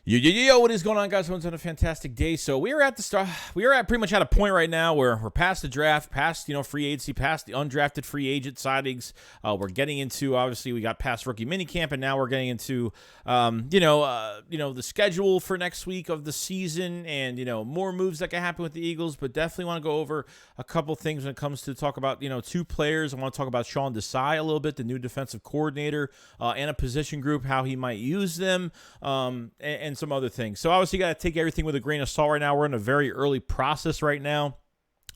Yo, what is going on, guys? Everyone's had a fantastic day. So we are at the start. We are at pretty much at a point right now where we're past the draft, past free agency, past the undrafted free agent sightings. We're getting into, obviously, we got past rookie minicamp, and now we're getting into the schedule for next week of the season, and more moves that can happen with the Eagles. But definitely want to go over a couple things when it comes to talk about two players. I want to talk about Desai a little bit, the new defensive coordinator, and a position group, how he might use them, and some other things. So obviously you got to take everything with a grain of salt right now. We're in a very early process right now.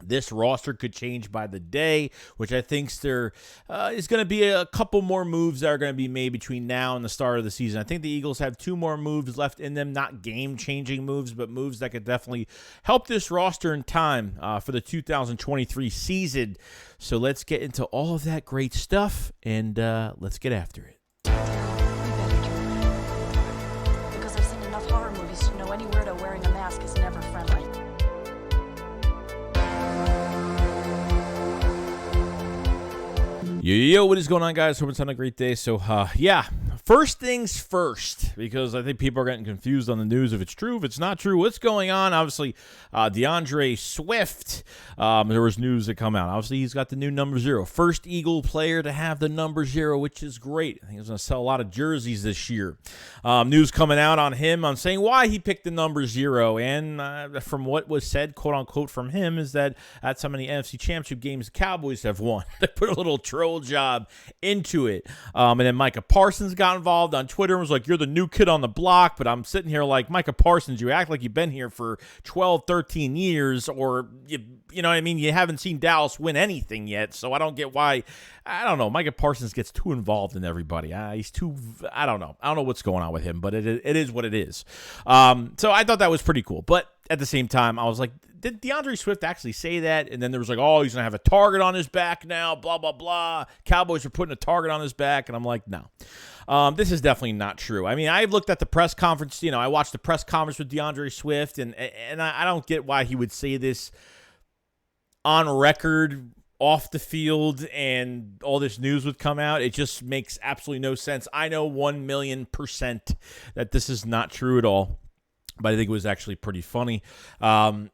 This roster could change by the day, which I think there is going to be a couple more moves that are going to be made between now and the start of the season. I think the Eagles have 2 more moves left in them, not game-changing moves, but moves that could definitely help this roster in time for the 2023 season. So let's get into all of that great stuff, and let's get after it. Horror movies to know any weirdo wearing a mask is never friendly. Yo, what is going on, guys? Hope it's having a great day. So, first things first, because I think people are getting confused on the news if it's true, if it's not true. What's going on? Obviously, DeAndre Swift, there was news that come out. Obviously, he's got the new number 0. First Eagle player to have the number 0, which is great. I think he's going to sell a lot of jerseys this year. News coming out on him on saying why he picked the number 0. And from what was said, quote unquote, from him, is that that's how many NFC Championship games the Cowboys have won. They put a little troll job into it. And then Micah Parsons got involved on Twitter and was like, "You're the new kid on the block." But I'm sitting here like, Micah Parsons, you act like you've been here for 12, 13 years, or you know what I mean? You haven't seen Dallas win anything yet. So I don't get why. I don't know. Micah Parsons gets too involved in everybody. He's too, I don't know. I don't know what's going on with him, but it is what it is. So I thought that was pretty cool. But at the same time, I was like, did DeAndre Swift actually say that? And then there was like, oh, he's going to have a target on his back now, blah, blah, blah. Cowboys are putting a target on his back. And I'm like, no. This is definitely not true. I mean, I looked at the press conference. I watched the press conference with DeAndre Swift, and I don't get why he would say this on record, off the field, and all this news would come out. It just makes absolutely no sense. I know 1,000,000% that this is not true at all. But I think it was actually pretty funny. I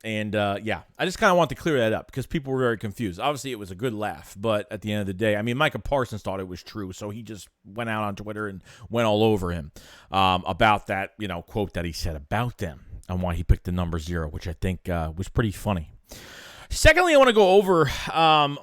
just kind of want to clear that up because people were very confused. Obviously, it was a good laugh, but at the end of the day, I mean, Micah Parsons thought it was true, so he just went out on Twitter and went all over him about that, quote that he said about them and why he picked the number 0, which I think was pretty funny. Secondly, I want to go over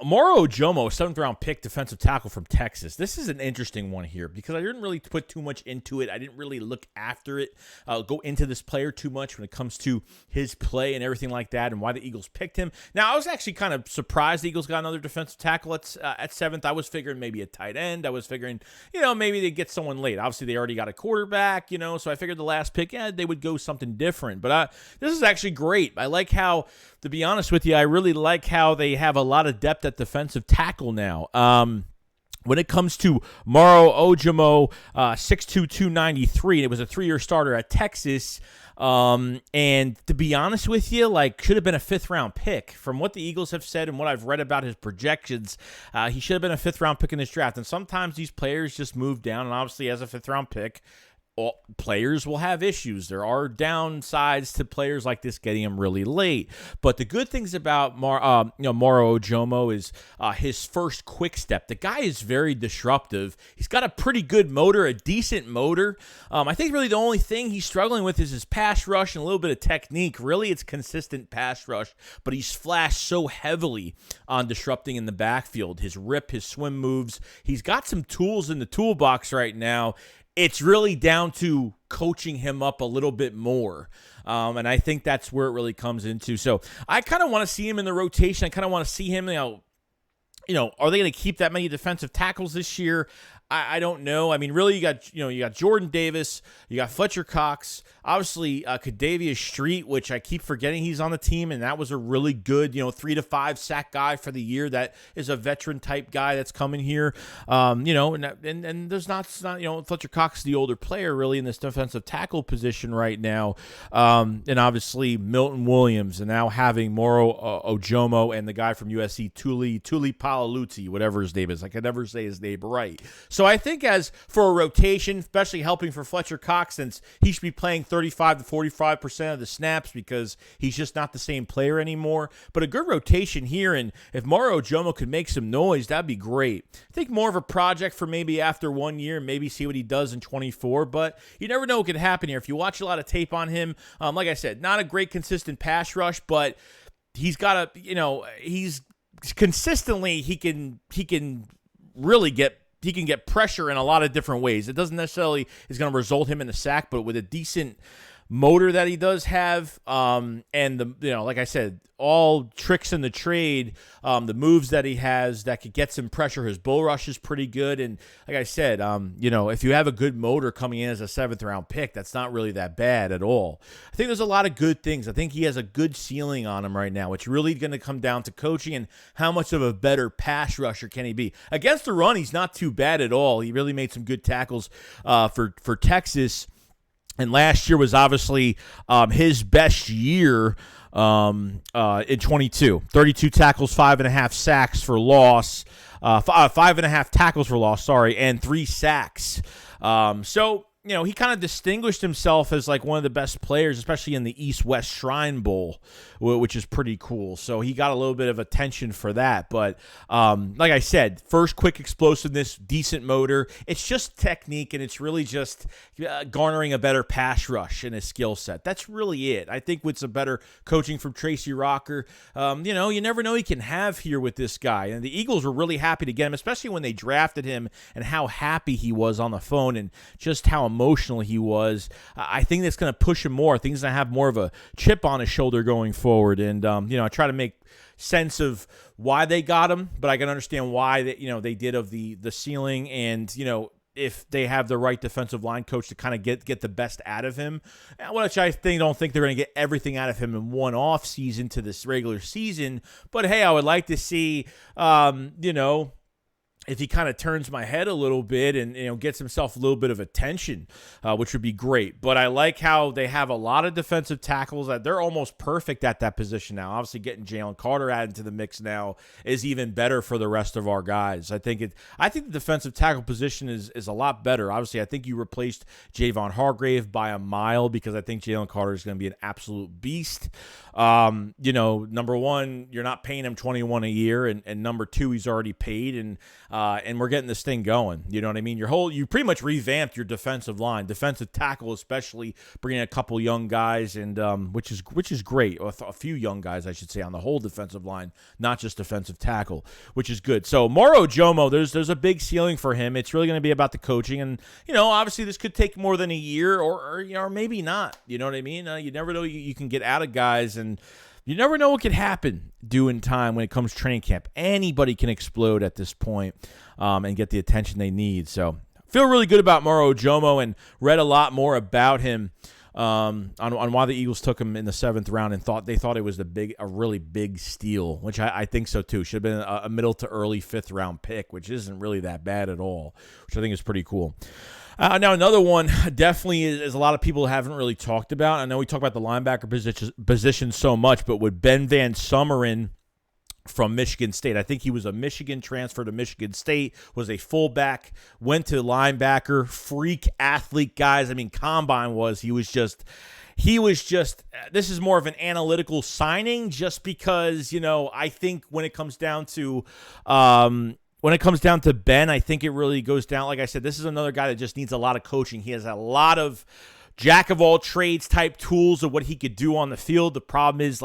Moro Ojomo, 7th-round pick defensive tackle from Texas. This is an interesting one here because I didn't really put too much into it. I didn't really look after it, go into this player too much when it comes to his play and everything like that and why the Eagles picked him. Now, I was actually kind of surprised the Eagles got another defensive tackle at 7th. I was figuring maybe a tight end. I was figuring, maybe they'd get someone late. Obviously, they already got a quarterback, so I figured the last pick, they would go something different. But this is actually great. I like how, to be honest with you, I really like how they have a lot of depth at defensive tackle now. When it comes to Moro Ojomo, 6'2", 293, it was a 3-year starter at Texas. And to be honest with you, should have been a 5th-round pick. From what the Eagles have said and what I've read about his projections, he should have been a 5th-round pick in this draft. And sometimes these players just move down, and obviously as a 5th-round pick, players will have issues. There are downsides to players like this getting them really late. But the good things about Moro Ojomo is his first quick step. The guy is very disruptive. He's got a pretty good motor, a decent motor. I think really the only thing he's struggling with is his pass rush and a little bit of technique. Really, it's consistent pass rush, but he's flashed so heavily on disrupting in the backfield. His rip, his swim moves. He's got some tools in the toolbox right now. It's really down to coaching him up a little bit more. And I think that's where it really comes into. So I kind of want to see him in the rotation. I kind of want to see him, are they going to keep that many defensive tackles this year? I don't know. I mean, really, you got Jordan Davis, you got Fletcher Cox, obviously Kadavius Street, which I keep forgetting he's on the team, and that was a really good, 3 to 5 sack guy for the year. That is a veteran type guy that's coming here. And there's not Fletcher Cox is the older player really in this defensive tackle position right now. And obviously Milton Williams, and now having Moro Ojomo and the guy from USC, Tuli Palaluzzi, whatever his name is. I can never say his name right. So I think as for a rotation, especially helping for Fletcher Cox, since he should be playing 35 to 45% of the snaps because he's just not the same player anymore. But a good rotation here, and if Moro Ojomo could make some noise, that'd be great. I think more of a project for maybe after 1 year, maybe see what he does in 24, but you never know what could happen here. If you watch a lot of tape on him, like I said, not a great consistent pass rush, but he's got he's consistently, he can really get pressure in a lot of different ways. It doesn't necessarily is going to result him in a sack, but with a decent motor that he does have, and like I said, all tricks in the trade, the moves that he has that could get some pressure. His bull rush is pretty good, and like I said, if you have a good motor coming in as a 7th round pick, that's not really that bad at all. I think there's a lot of good things. I think he has a good ceiling on him right now. It's really going to come down to coaching and how much of a better pass rusher can he be. Against the run, he's not too bad at all. He really made some good tackles for Texas. And last year was obviously his best year in 22. 32 tackles, 5.5 sacks for loss. 5.5 tackles for loss, and 3 sacks. So he kind of distinguished himself as like one of the best players, especially in the East-West Shrine Bowl, which is pretty cool. So he got a little bit of attention for that. But like I said, first quick explosiveness, decent motor. It's just technique, and it's really just garnering a better pass rush and a skill set. That's really it. I think with some better coaching from Tracy Rocker, you never know he can have here with this guy. And the Eagles were really happy to get him, especially when they drafted him and how happy he was on the phone and just how emotional he was. I think that's going to push him more. I think he's going to have more of a chip on his shoulder going forward. And, I try to make sense of why they got him, but I can understand why they did of the ceiling and, if they have the right defensive line coach to kind of get the best out of him, which I don't think they're going to get everything out of him in one off season to this regular season. But hey, I would like to see, if he kind of turns my head a little bit and gets himself a little bit of attention, which would be great. But I like how they have a lot of defensive tackles that they're almost perfect at that position now. Obviously, getting Jalen Carter added to the mix now is even better for the rest of our guys. I think the defensive tackle position is a lot better. Obviously, I think you replaced Javon Hargrave by a mile because I think Jalen Carter is going to be an absolute beast. Number one, you're not paying him $21 a year, and number two, he's already paid, and we're getting this thing going. You know what I mean? You pretty much revamped your defensive line, defensive tackle especially, bringing a couple young guys, and which is great. A few young guys, I should say, on the whole defensive line, not just defensive tackle, which is good. So Moro Ojomo, there's a big ceiling for him. It's really going to be about the coaching, and obviously this could take more than a year, or maybe not. You know what I mean? You never know. You can get out of guys, and you never know what could happen due in time when it comes to training camp. Anybody can explode at this point and get the attention they need. So feel really good about Moro Ojomo and read a lot more about him on why the Eagles took him in the 7th round and they thought it was a really big steal, which I think so too. Should have been a middle to early 5th round pick, which isn't really that bad at all, which I think is pretty cool. Now, another one definitely is a lot of people haven't really talked about. I know we talk about the linebacker position so much, but with Ben Van Sumeren from Michigan State, I think he was a Michigan transfer to Michigan State, was a fullback, went to linebacker, freak athlete, guys. I mean, combine he was just, this is more of an analytical signing just because, I think when it comes down to, Ben, I think it really goes down. Like I said, this is another guy that just needs a lot of coaching. He has a lot of jack-of-all-trades type tools of what he could do on the field. The problem is,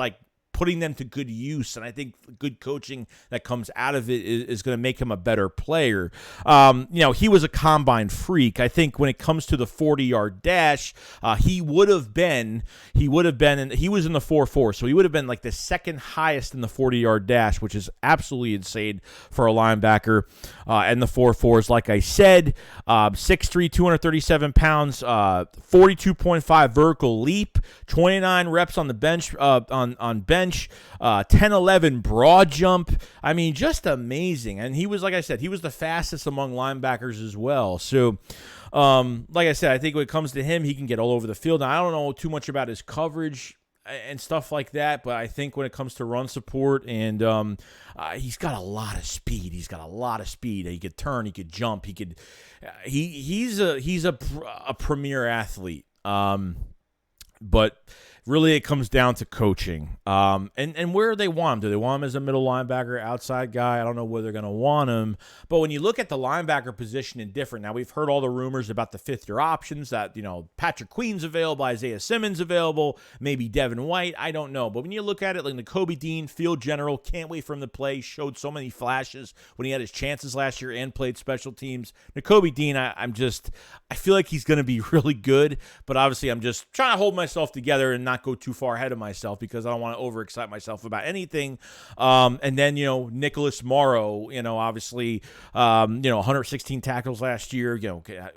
putting them to good use, and I think good coaching that comes out of it is going to make him a better player. He was a combine freak. I think when it comes to the 40-yard dash, he was in the 4.4, so he would have been like the second highest in the 40-yard dash, which is absolutely insane for a linebacker. And the 4.4s, like I said, 6'3", 237 pounds, 42.5 vertical leap, 29 reps on the bench, on bench. 10-11 broad jump. I mean, just amazing. And he was, like I said, he was the fastest among linebackers as well. So, like I said, I think when it comes to him, he can get all over the field. Now, I don't know too much about his coverage. and stuff like that. But I think when it comes to run support, and he's got a lot of speed. He could turn, he could jump, he's a premier athlete. But really, it comes down to coaching, and where they want him. Do they want him as a middle linebacker, outside guy? I don't know where they're going to want him. But when you look at the linebacker position and different, now we've heard all the rumors about the fifth-year options that, Patrick Queen's available, Isaiah Simmons available, maybe Devin White. I don't know. But when you look at it, like Nakobe Dean, field general, can't wait for him to play, showed so many flashes when he had his chances last year and played special teams. Nakobe Dean, I feel like he's going to be really good, but obviously I'm just trying to hold myself together and not go too far ahead of myself because I don't want to overexcite myself about anything. And then, Nicholas Moro, obviously, 116 tackles last year,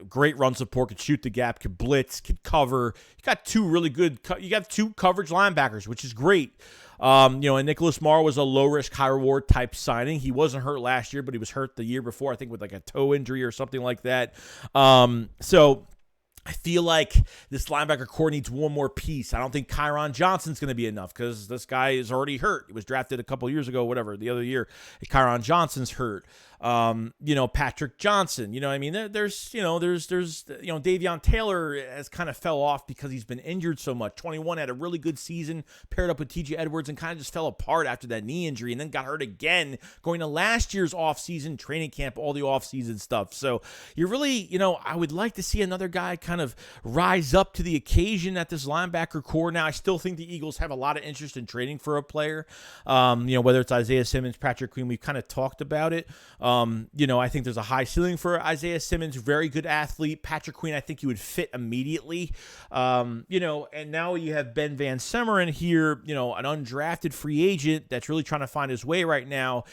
great run support, could shoot the gap, could blitz, could cover. You got two coverage linebackers, which is great. And Nicholas Moro was a low-risk, high-reward type signing. He wasn't hurt last year, but he was hurt the year before, I think, with like a toe injury or something like that. So I feel like this linebacker core needs one more piece. I don't think Kyron Johnson's going to be enough because this guy is already hurt. He was drafted a couple years ago, the other year. Kyron Johnson's hurt. Patrick Johnson, I mean, there's Davion Taylor has kind of fell off because he's been injured so much. 21 had a really good season, paired up with TJ Edwards and kind of just fell apart after that knee injury and then got hurt again going to last year's offseason training camp, all the offseason stuff. So you're really, I would like to see another guy kind of rise up to the occasion at this linebacker core. Now, I still think the Eagles have a lot of interest in trading for a player, whether it's Isaiah Simmons, Patrick Queen, we've kind of talked about it. I think there's a high ceiling for Isaiah Simmons, very good athlete. Patrick Queen, I think he would fit immediately. And now you have Ben Van Semmeren here, an undrafted free agent that's really trying to find his way right now.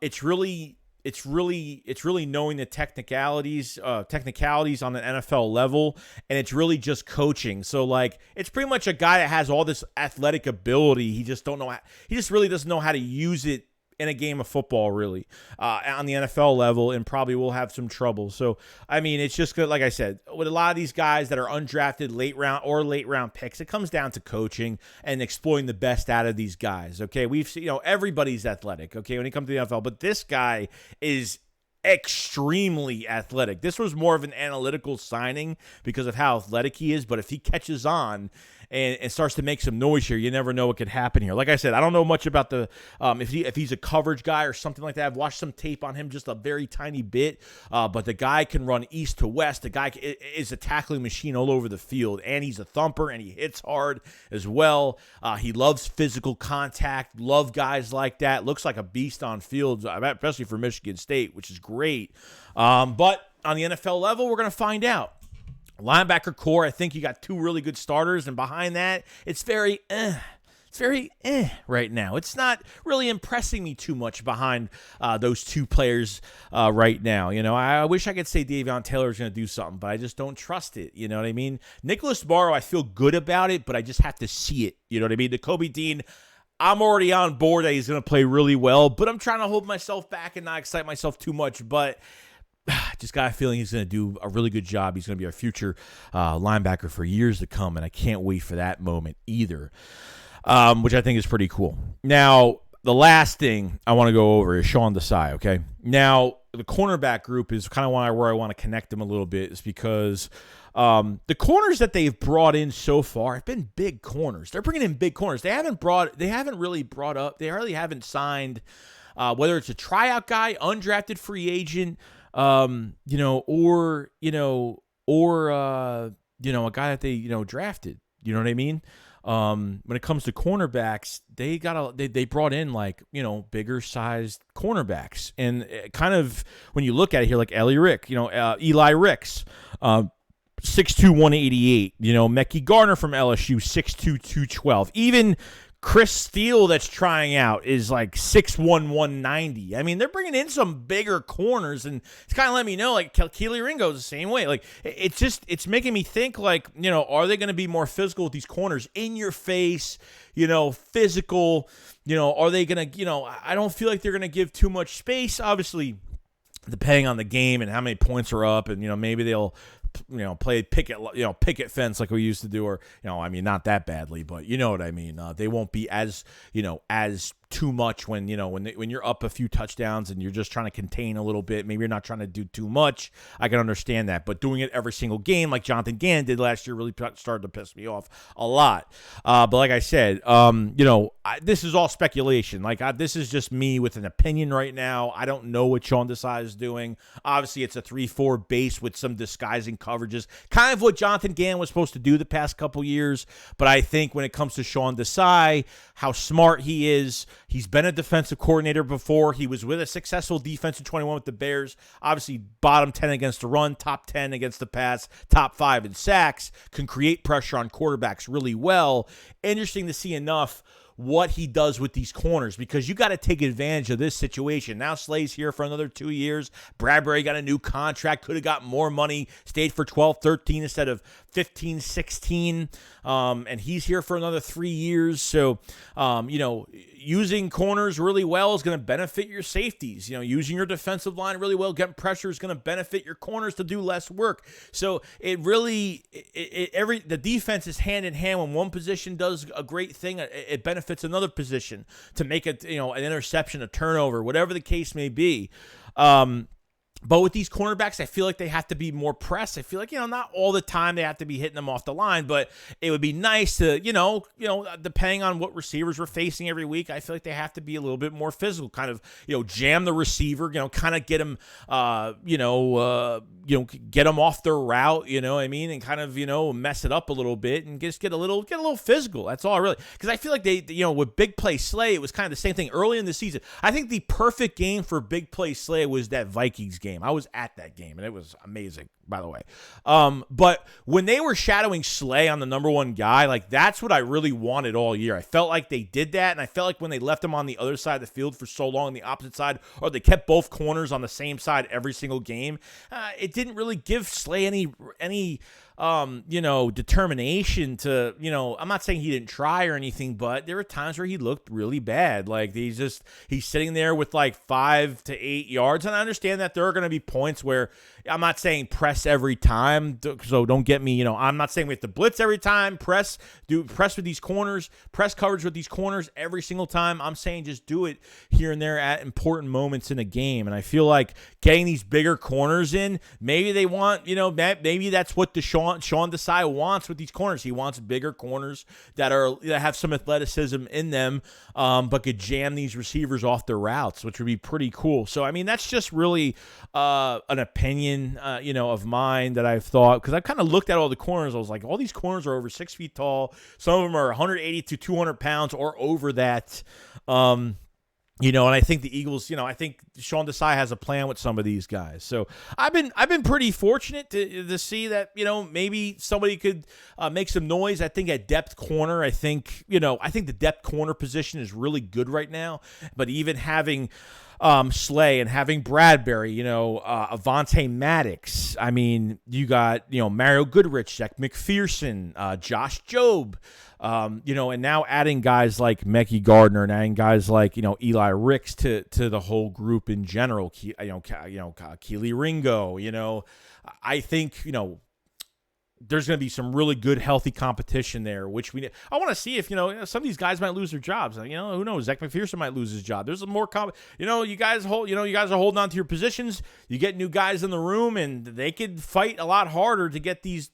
It's really knowing the technicalities on the NFL level, and it's really just coaching. So it's pretty much a guy that has all this athletic ability. He just really doesn't know how to use it in a game of football, really, on the NFL level, and probably will have some trouble. So, I mean, it's just good. Like I said, with a lot of these guys that are undrafted late round picks, it comes down to coaching and exploiting the best out of these guys. Okay, we've seen, everybody's athletic. Okay, when it comes to the NFL, but this guy is extremely athletic. This was more of an analytical signing because of how athletic he is. But if he catches on and starts to make some noise here, you never know what could happen here. Like I said, I don't know much about the if he's a coverage guy or something like that. I've watched some tape on him, just a very tiny bit, but the guy can run east to west. The guy is a tackling machine all over the field, and he's a thumper, and he hits hard as well. He loves physical contact, love guys like that. Looks like a beast on field, especially for Michigan State, which is great. But on the NFL level, we're going to find out. Linebacker core, I think you got two really good starters, and behind that, it's very right now. It's not really impressing me too much behind those two players right now. I wish I could say Davion Taylor is going to do something, but I just don't trust it. You know what I mean? Nicholas Moro, I feel good about it, but I just have to see it. You know what I mean? Nakobe Dean, I'm already on board that he's going to play really well, but I'm trying to hold myself back and not excite myself too much, but just got a feeling he's going to do a really good job. He's going to be our future linebacker for years to come, and I can't wait for that moment either, which I think is pretty cool. Now, the last thing I want to go over is Sean Desai, okay? Now, the cornerback group is kind of where I want to connect them a little bit, is because the corners that they've brought in so far have been big corners. They're bringing in big corners. They haven't really haven't signed, whether it's a tryout guy, undrafted free agent, or a guy that they, drafted. You know what I mean? When it comes to cornerbacks, they brought in bigger sized cornerbacks, and kind of when you look at it here, like Eli Ricks, 6'2", 188. Mekhi Garner from LSU, 6'2", 212. Even Chris Steele that's trying out is 6'1", 190. I mean, they're bringing in some bigger corners, and it's kind of letting me know, Keely Ringo's the same way. It's making me think, are they going to be more physical with these corners? In your face, physical, are they going to, I don't feel like they're going to give too much space, obviously, depending on the game and how many points are up, and, maybe they'll play picket fence like we used to do, or I mean, not that badly, but you know what I mean. They won't be as as too much when when you're up a few touchdowns and you're just trying to contain a little bit. Maybe you're not trying to do too much. I can understand that, but doing it every single game like Jonathan Gannon did last year really started to piss me off a lot. But like I said, this is all speculation. This is just me with an opinion right now. I don't know what Sean Desai is doing. Obviously, it's a 3-4 base with some disguising coverages, kind of what Jonathan Gannon was supposed to do the past couple years. But I think when it comes to Sean Desai, how smart he is. He's been a defensive coordinator before. He was with a successful defense in 21 with the Bears. Obviously, bottom 10 against the run, top 10 against the pass, top 5 in sacks, can create pressure on quarterbacks really well. Interesting to see enough what he does with these corners, because you got to take advantage of this situation. Now Slay's here for another 2 years. Bradbury got a new contract, could have got more money, stayed for 12, 13 instead of 15, 16. And he's here for another 3 years. So, using corners really well is going to benefit your safeties. Using your defensive line really well, getting pressure is going to benefit your corners to do less work. So it really, the defense is hand in hand. When one position does a great thing, it benefits another position to make it, an interception, a turnover, whatever the case may be. But with these cornerbacks, I feel like they have to be more pressed. I feel like, not all the time they have to be hitting them off the line, but it would be nice to, depending on what receivers we're facing every week, I feel like they have to be a little bit more physical, kind of, jam the receiver, kind of get them, get them off their route, and kind of, mess it up a little bit and just get a little physical. That's all really, because I feel like they, with Big Play Slay, it was kind of the same thing early in the season. I think the perfect game for Big Play Slay was that Vikings game. I was at that game, and it was amazing, by the way. But when they were shadowing Slay on the number one guy, that's what I really wanted all year. I felt like they did that, and I felt like when they left him on the other side of the field for so long, on the opposite side, or they kept both corners on the same side every single game, it didn't really give Slay any determination to, I'm not saying he didn't try or anything, but there were times where he looked really bad. He's sitting there with 5 to 8 yards. And I understand that there are going to be points where I'm not saying press every time. So don't get me, I'm not saying we have to blitz every time, press with these corners, press coverage with these corners every single time. I'm saying just do it here and there at important moments in a game. And I feel like getting these bigger corners in, maybe they want, maybe that's what Sean Desai wants with these corners. He wants bigger corners that have some athleticism in them, but could jam these receivers off their routes, which would be pretty cool. So, I mean, that's just really an opinion, of mine that I've thought, because I've kind of looked at all the corners. I was like, all these corners are over 6 feet tall. Some of them are 180 to 200 pounds or over that. And I think the Eagles, I think Sean Desai has a plan with some of these guys. So I've been pretty fortunate to see that, maybe somebody could make some noise. I think at depth corner, I think the depth corner position is really good right now. But even having Slay and having Bradbury, Avonte Maddox. I mean, you got, Mario Goodrich, Zach McPherson, Josh Jobe, and now adding guys like Mekhi Gardner and adding guys like, Eli Ricks to the whole group in general, Keely Ringo, I think, there's going to be some really good, healthy competition there, which I want to see if, some of these guys might lose their jobs. Who knows? Zach McPherson might lose his job. There's a more, you guys are holding on to your positions. You get new guys in the room, and they could fight a lot harder to get these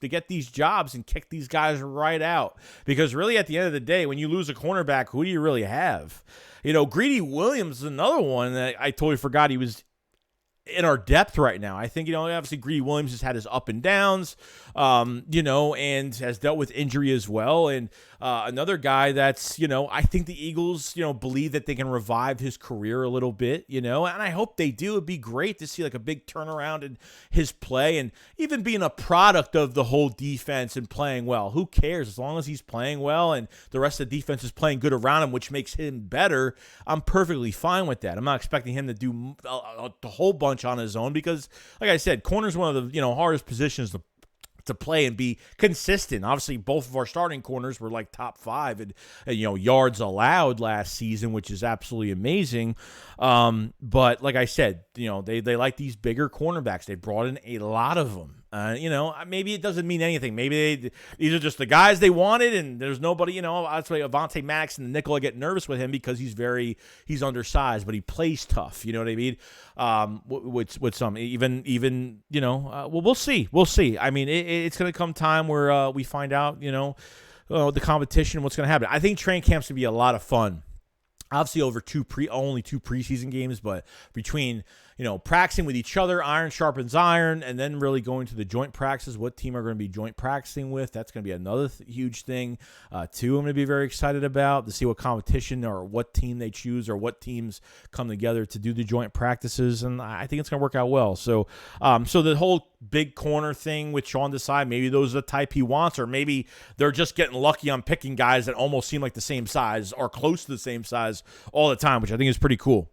jobs and kick these guys right out. Because really, at the end of the day, when you lose a cornerback, who do you really have? Greedy Williams is another one that I totally forgot he was in our depth right now. I think, obviously Greedy Williams has had his up and downs, and has dealt with injury as well. And another guy that's, I think the Eagles, believe that they can revive his career a little bit, and I hope they do. It'd be great to see a big turnaround in his play and even being a product of the whole defense and playing well. Who cares? As long as he's playing well and the rest of the defense is playing good around him, which makes him better, I'm perfectly fine with that. I'm not expecting him to do a whole bunch on his own, because like I said, corner's one of the hardest positions to play and be consistent. Obviously, both of our starting corners were top 5 and yards allowed last season, which is absolutely amazing. But like I said, they like these bigger cornerbacks. They brought in a lot of them. Maybe it doesn't mean anything. Maybe these are just the guys they wanted, and there's nobody. That's why Avonte Maddox and the nickel, I get nervous with him because he's undersized, but he plays tough. You know what I mean? With some even we'll see. We'll see. I mean, it's going to come time where we find out. The competition, what's going to happen. I think training camp's going to be a lot of fun. Obviously, over only two preseason games, but between practicing with each other, iron sharpens iron, and then really going to the joint practices, what team are going to be joint practicing with. That's going to be another huge thing, too. I'm going to be very excited about to see what competition or what team they choose or what teams come together to do the joint practices, and I think it's going to work out well. So, the whole big corner thing with Sean Desai, maybe those are the type he wants, or maybe they're just getting lucky on picking guys that almost seem like the same size or close to the same size all the time, which I think is pretty cool.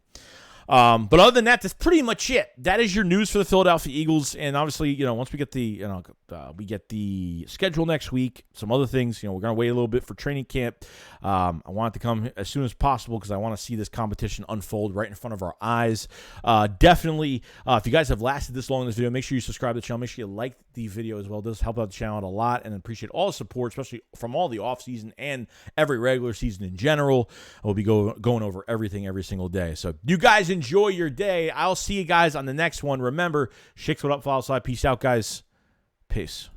But other than that, that's pretty much it. That is your news for the Philadelphia Eagles. And obviously, once we get the schedule next week, some other things, we're going to wait a little bit for training camp. I want it to come as soon as possible because I want to see this competition unfold right in front of our eyes. Definitely, if you guys have lasted this long in this video, make sure you subscribe to the channel. Make sure you like the video as well. It does help out the channel out a lot, and I appreciate all the support, especially from all the offseason and every regular season in general. We'll be going over everything every single day. So you guys enjoy your day. I'll see you guys on the next one. Remember, SHAKESQUAD up, follow side. Peace out, guys. Peace.